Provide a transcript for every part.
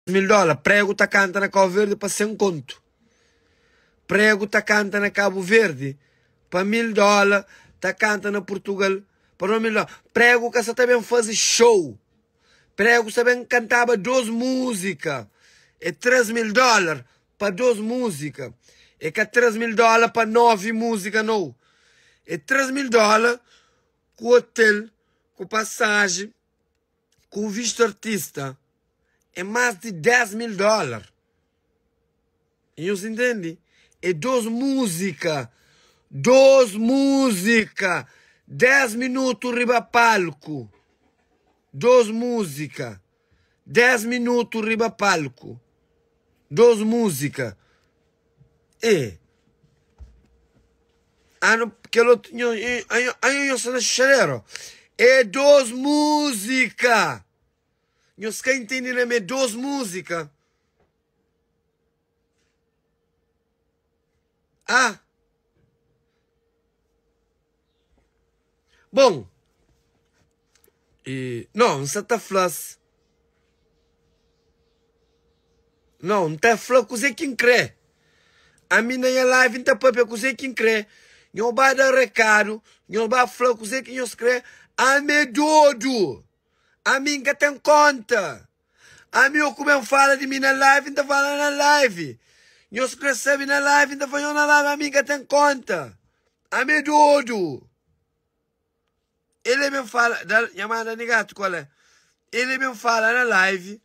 $1000. Prego tá canta na Cabo Verde para 100 conto. Prego tá canta na Cabo Verde para $1000. Tá canta na Portugal para $1000. Prego que você também faz show. Prego também cantava 2 músicas. É $3000 para 2 músicas. É que $3000 para 9 músicas, não. É $3000 com hotel, com passagem, com visto artista. É mais de $10.000. E você entende? É 2 músicas. 2 músicas. 10 minutos riba palco. 2 músicas. 10 minutos riba palco. 2 músicas. E. Porque eu sou chaleiro. É 2 músicas. Você quer entender, né? 2 músicas. Ah. Bom. Não está flash. Não está flash. Você quem crê? A minha live não está para você quem crê. Não vai dar recado. Não vai falar com você quem eu crê. A me dodo. A mim que tem conta. A mim eu como fala de mim na live, não fala na live. Eu escrevi na live, não fala na live, a mim que tem conta. A mim dodo. Ele me fala, chamada de gato, qual é? Ele me fala na live,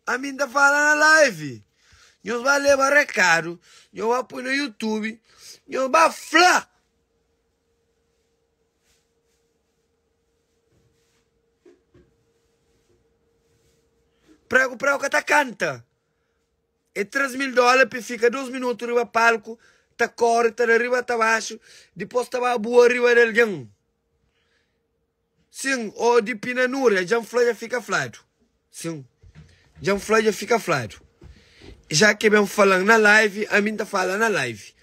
a mim não fala na live. Eu vou levar recado, eu vou pôr no YouTube, eu vou falar. Prego que tá canta. É $3000 para fica 2 minutos no palco, tá corre, tá de arriba, tá baixo, depois tá boa arriba del gang. Sim, ou de pinanura, já fica flado. Sim, já fica flado. Já que eu falando na live, a mim tá falando na live.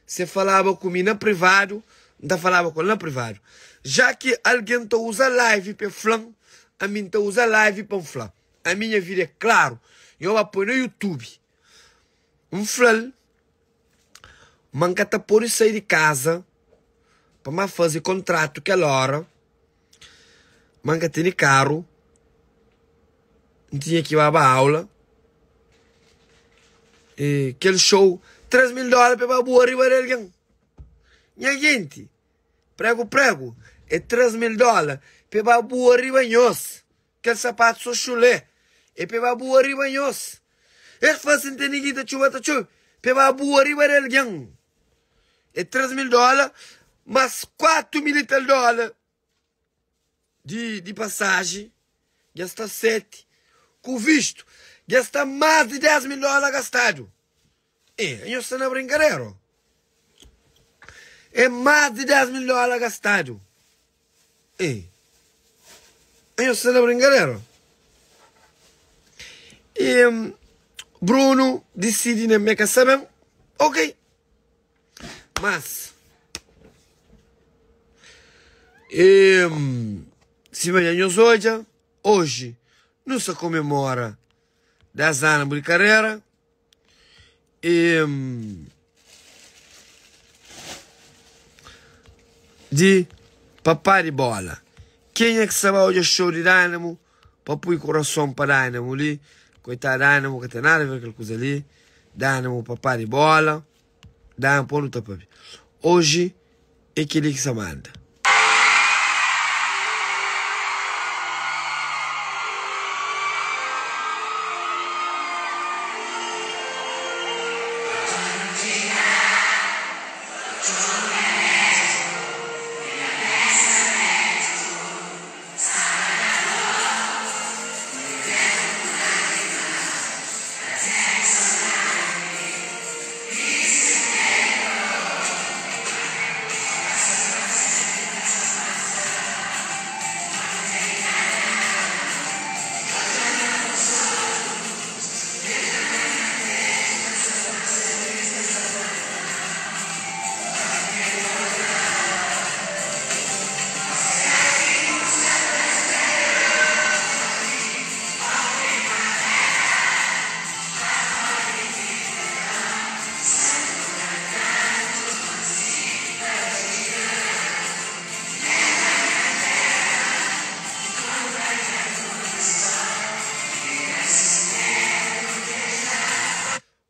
Se falava comigo na privado, não falava com na privado. Já que alguém tá usa live para flan, a mim tá usa live para flan. A minha vida é claro. Eu vou pôr no YouTube. Flan. Manca tá por sair de casa. Para fazer contrato que é hora. Manca ter carro. Não tinha que ir para a aula. E aquele show. $3000 para boa arriba de alguém. Minha gente. Prego. É $3000 para boa arriba de nós. Aquele sapato só chulé. E para boa arriba de nós. É fácil entender que chuva. Para boa arriba de alguém. É $3000. Mas $4.000 de passagem. Gasta 7. Com visto. Gasta mais de $10.000 gastado. Eu estou na brincadeira. É mais de $10.000 gastado. Eu estou na brincadeira. E Bruno decide na minha casa bem. Ok. Mas se amanhã hoje não se comemora 10 anos de carreira. De papai de bola. Quem é que sabe hoje o show de Dynamo? Papai coração para Dynamo ali. Coitado Dynamo, que tem nada a ver com aquela coisa ali. Dynamo, papai de bola. Dynamo, pô, não tá para ver. Hoje é aquele que se manda.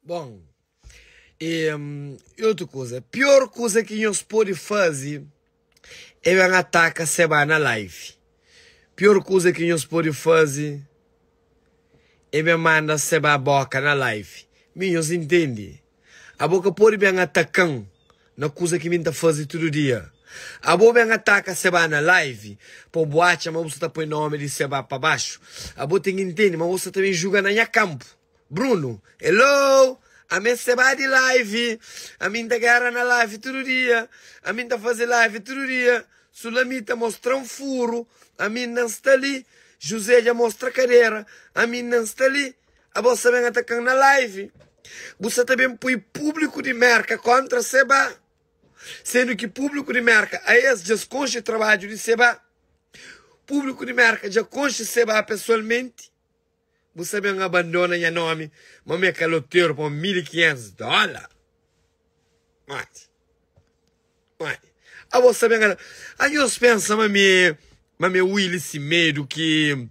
Bom, e outra coisa, a pior coisa que nós podemos fazer é atacar Seba na live. Pior coisa que nós podemos fazer é mandar Seba a boca na live. Minhos entende? A boca pode bem atacar na coisa que me está fazendo todo dia. A boa bem ataca Seba na live, para boate, mas você está põe nome de Seba para baixo. A boa tem que entender, mas você também joga na minha campo. Bruno, hello? A minha Seba de live, a minha tá guerra na live todo dia, a minha tá fazer live todo dia. Sulamita mostra um furo, a minha não está ali. José já mostra a cadeira, a minha não está ali. A você vem atacando na live. Você também põe público de merca contra Seba. Sendo que público de merca, a esse já consta o trabalho de Seba. Público de merca já consta Seba pessoalmente. Você bem abandona o nome, mas me caloteiro por $1.500. Mas a você bem aí eu penso, mas me Willy se medo que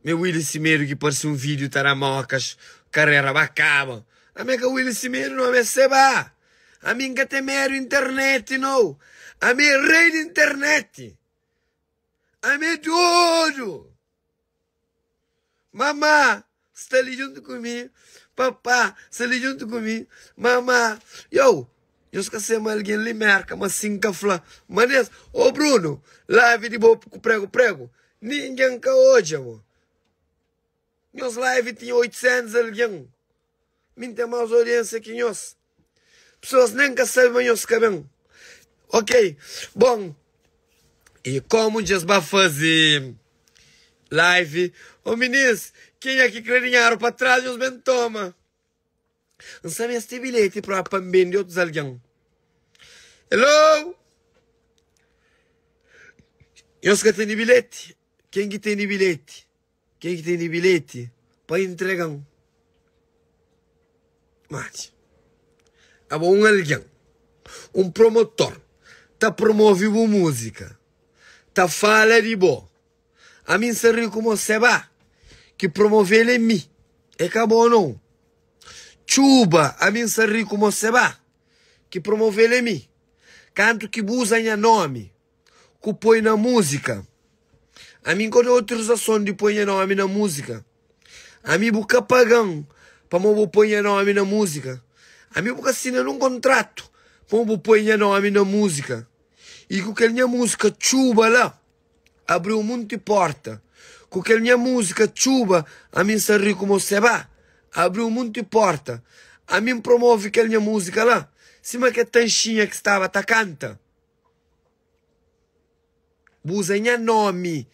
meu Willy se medo que parece um vídeo taramocas, carreira bacaba. A minha Willy se medo não é Seba. A minha tem mero internet, não. A minha rei de internet. A minha tudo. Mamá, está ali junto comigo. Papá, está ali junto comigo. Mamá, eu esqueci mais alguém ali merca, mas cinco flá. Mas ô Bruno, live de boa prego. Ninguém que hoje, amor. Meus live tinha 800 alguém. Não tem mais audiência que nós. Pessoas nem que sabem meus cabelos. Ok, bom. E como já vai fazer live? Ô meninos, quem é que quer dinheiro para trás, nos bem toma. Não sabe este bilhete para vender outros alguém. Hello? Eu que tenho bilhete. Quem que tem bilhete? Quem que tem bilhete? Para entregar. Mas, há um alguém, um promotor, tá promovendo música, tá fala de boa. A mim se ri como Seba, que promove ele mim. É acabou não. Chuba, a mim se ri como Seba, que promove ele mim. Canto que usa em nome, que põe na música. A mim quando autorização de pôr nome na música. A mim busca pagão para me pôr nome na música. A mim busca assinar um contrato para me pôr nome na música. E com aquela música chuba lá, abriu muita porta. Com aquela música chuba, a mim se ri como Seba, abriu muita porta. A mim promove aquela música lá. Cima que tanchinha que estava tá canta. Busa nome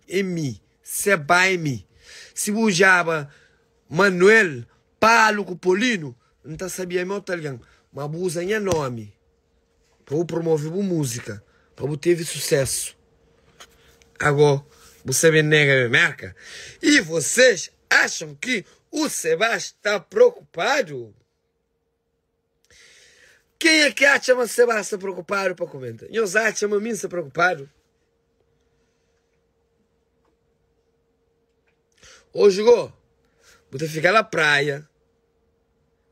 é mi, Seba é mi. Se bujava Manuel, Paulo, Cupolino, não tá sabia meu talhão, mas busa nome. Para eu promover a música, para eu ter sucesso. Agora, você me nega a marca. E vocês acham que o Seba está preocupado? Quem é que acha que o Seba está preocupado para comentar? Eu acho que mim está preocupado. Hoje, vou ficar na praia,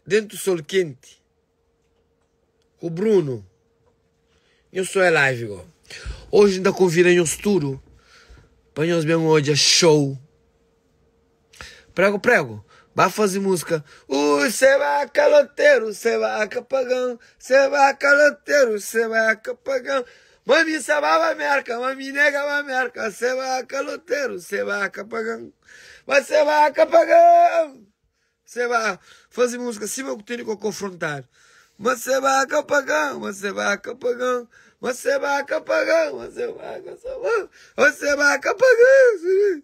dentro do sol quente, com o Bruno. Eu sou live, go. Hoje ainda convidei um estudo para nós ver hoje show. Prego. Vai fazer música. Seba caloteiro, Seba capagão, Seba caloteiro, Seba capagão. Mami Seba vai merca, mami nega vai merca, Seba caloteiro, Seba capagão. Mas Seba capagão. Seba fazer música acima que tem que confrontar. Mas Seba capagão, mas Seba capagão. Você vai capagão, você vai capagão.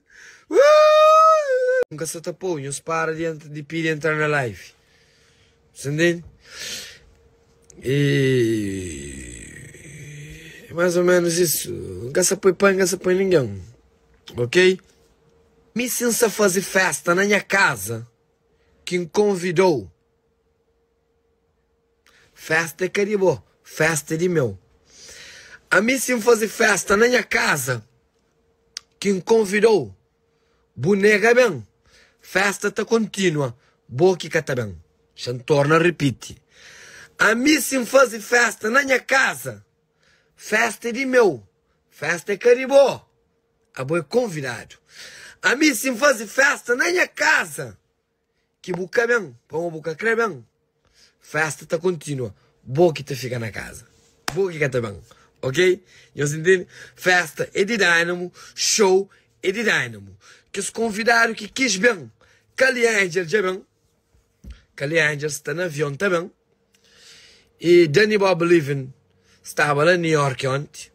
Nunca se tapou, os para de pedir entrar na live. Você entende? E mais ou menos isso. Nunca se põe pão, nunca se põe ninguém. Ok? Me sinta fazer festa na minha casa. Quem convidou? Festa é caribó, festa é de meu. A mim se fazer festa na minha casa, Quem convidou, bonega bem. Festa tá contínua, boca tá bem. Já torna a repetir. A mim sim fazer festa na minha casa. Festa é de meu. Festa é caribó. A boa é convidado. A mim sim fazer festa na minha casa. Que boca bem, põe boca crê bem. Festa tá contínua, boca tá fica na casa. Boca tá bem. Ok? Você entende? Festa é de Dynamo, show é de Dynamo. Que os convidados que quis bem. Cali Angel já bem. Cali Angel está no avião também. E Danny Bob Living estava lá em New York ontem.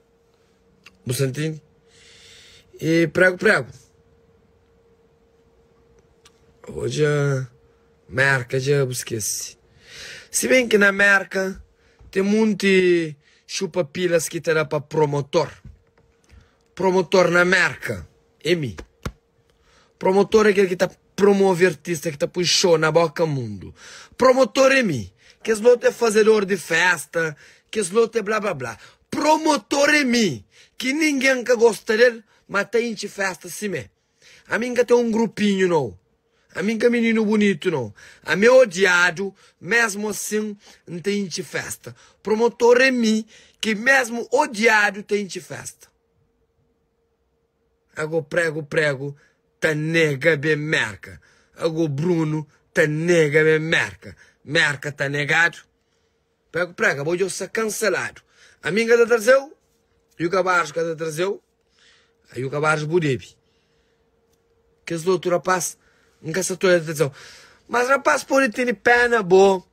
Você entende? E prego. Hoje a marca já esqueci. Se bem que na marca tem muito chupa-pilas que terá para promotor. Promotor na marca é mim. Promotor é aquele que está promove artista, que está põe show na boca mundo. Promotor é mim. Que esse outro é fazedor de festa, que esse outro é blá blá blá. Promotor é mim. Que ninguém que gosta dele, mas tem de festa assim mesmo. A mim que tem um grupinho não. A mim que é menino bonito não. A meu odiado, mesmo assim, não tem de festa. Promotor é mim, que mesmo odiado tem de festa. Agora prego, tá nega bem merca. Agora Bruno, tá nega bem merca. Merca tá negado. Prego, vou eu ser cancelado. A mim que trazeu, e o Cabarros que trazeu, aí o Cabarros budebi. Que esse outro rapaz, nunca se toda a atenção. Mas rapaz, pode ter pena boa,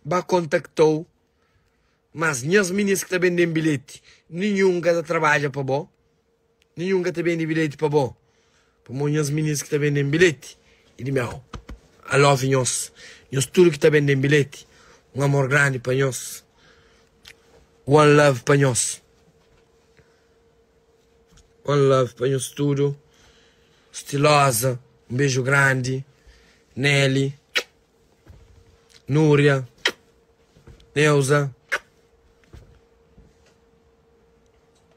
ba contactou. Mas minhas meninas que também têm bilhete, nenhum que trabalha para bom. Nenhum que também tem bilhete para bom. Para minhas meninas que também têm bilhete. E de meu, I love nós. Nós tudo que também tem bilhete. Um amor grande para nós. One love para nós. One love para nós tudo. Estilosa. Um beijo grande. Nelly. Núria. Neuza.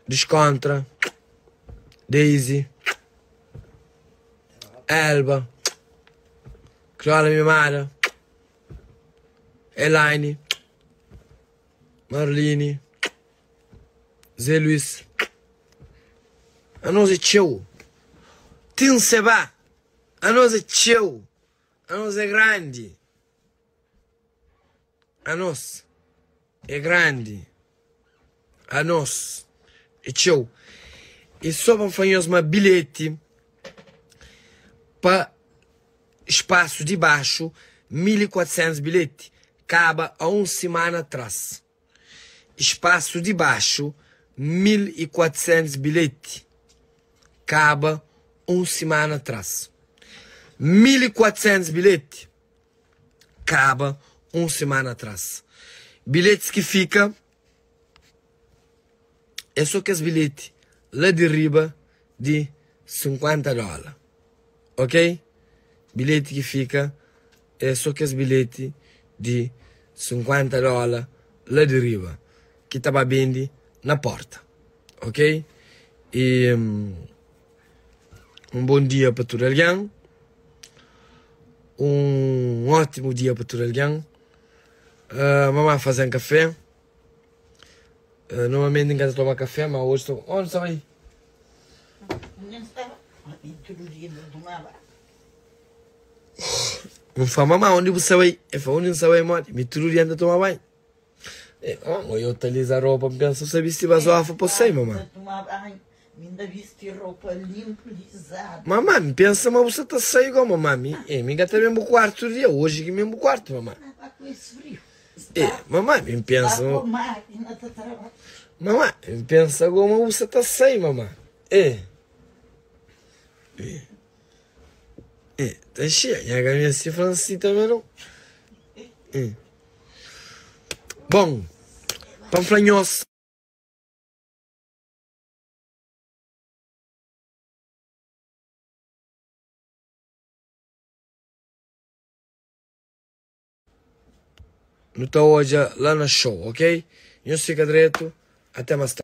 Descontra. Daisy. Elba. Criolla Mimara. Elaine. Marlene. Zé Luís. A nós é teu. Tim Seba. A nós é teu. A nós é grande. A nós é grande. A nós é teu. E só para fazer uma bilhete para espaço de baixo, 1400 bilhete. Acaba a uma semana atrás. Espaço de baixo, 1400 bilhete. Acaba uma semana atrás. 1400 bilhete. Acaba uma semana atrás. Bilhetes que fica é só que os bilhetes lá de riba de $50. Ok? Bilhete que fica é só que os bilhetes de $50 lá de riba. Que estava bem na porta. Ok? E um bom dia para todo alguém. Um ótimo dia para todo alguém. Mamãe fazendo café. Normalmente em casa toma café, mas hoje estou... Onde estava aí? Não estava. Não fala, mamãe, onde você vai? Eu falo, onde você vai, mãe? Me tudo anda a tomar banho. Eu utilizo a roupa, penso, você vestir as roupas para você, mamãe. Ainda vestir roupa limpa, lisada. Mamãe, pensa, mas você está saindo igual, mamãe. Me engata mesmo o quarto dia, hoje que mesmo o quarto, mamãe. Está com esse frio. Mamãe, me pensa... Está com a máquina de trabalho. Mamãe, me pensa como você está saindo, mamãe. Tá cheia, e a galinha se fala assim também não. Bom, panflanhos. Não estou hoje lá no show, ok? Eu fico direto, até mais tarde.